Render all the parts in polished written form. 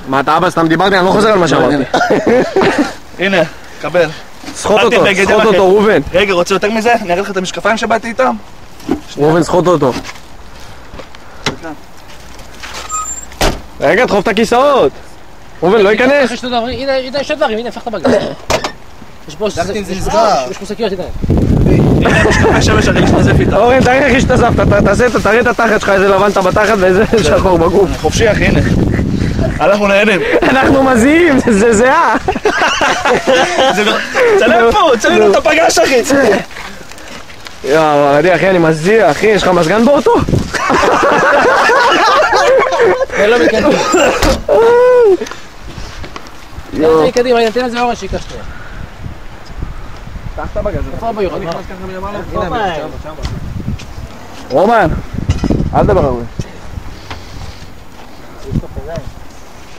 מה אתה אבא סתם דיברתי? אני לא חוזר על מה שאמרתי. הנה, קבל. סחוט אותו, ראובן. רגע, רוצה יותר מזה? אני אראה לך את המשקפיים שבאתי איתם? ראובן, סחוט אותו. רגע, דחוף את הכיסאות. ראובן, לא ייכנס. הנה, יש דברים, הנה, הפך את הבגז. יש פה שקיות, הנה. הנה, המשקפיים שמש, הרי משתזף איתם. אורן, תראה איך השתזפת, תראה את התחת שלך, איזה לבנת בתחת ואיזה שחור בגוף. חופשי, אחי, הנה. אנחנו נהנים. אנחנו מזיעים, זה זהה. צלם פה, צלם את הפגש, אחי. יאללה, אחי, אני מזיע, אחי, יש לך מזגן באוטו? לא מקדימה. קדימה, נתן לזה אורן שיקח שנייה. פתח את הבגז. איפה אבא יורד? רומן, אל תדבר הרבה.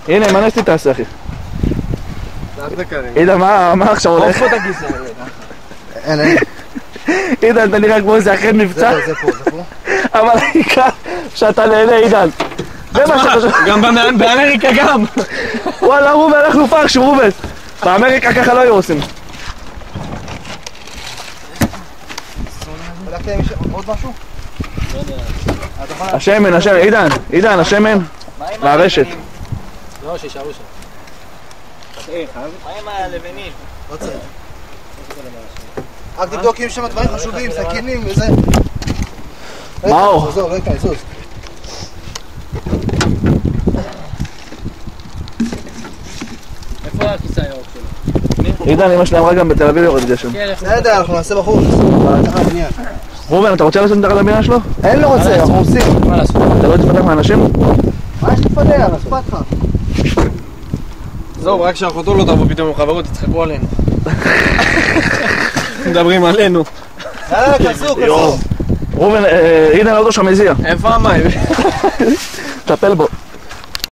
הנה, מה נשתי תעשה, אחי? עידן, מה עכשיו הולך? עוף פה את הכיסא. אין. עידן, אתה נראה כמו איזה אחרי מבצע. זה פה. אבל העיקר שאתה נהנה, עידן. זה מה שאתה חושב. גם באמריקה גם. וואלה, ראובן, אנחנו פרש, ראובן. באמריקה ככה לא היו עושים. בדקתי עוד משהו? השמן, עידן, השמן. והרשת. לא, שישארו שם. מה עם הלבנים? לא צריך. רק תבדוק אם יש שם דברים חשובים, סכינים וזה. מאור. זהו, רגע, איסוס. איפה הכיסא הירוק שלו? עידן, אמא שלי אמרה גם בתל אביב יורד גשם. בסדר, אנחנו נעשה בחוץ. ראובן, אתה רוצה לעשות מתחת לבניין שלו? אין לו רוצה, אנחנו עושים. מה לעשות? אתה לא תפתח מאנשים? מה יש לפתח? אכפת לך. זהו, רק שאחותו לא תבוא פתאום עם חברות, תצחקו עלינו. מדברים עלינו. כנסו. ראובן, עידן עוד לא שם מזיע. איפה המים? טפל בו.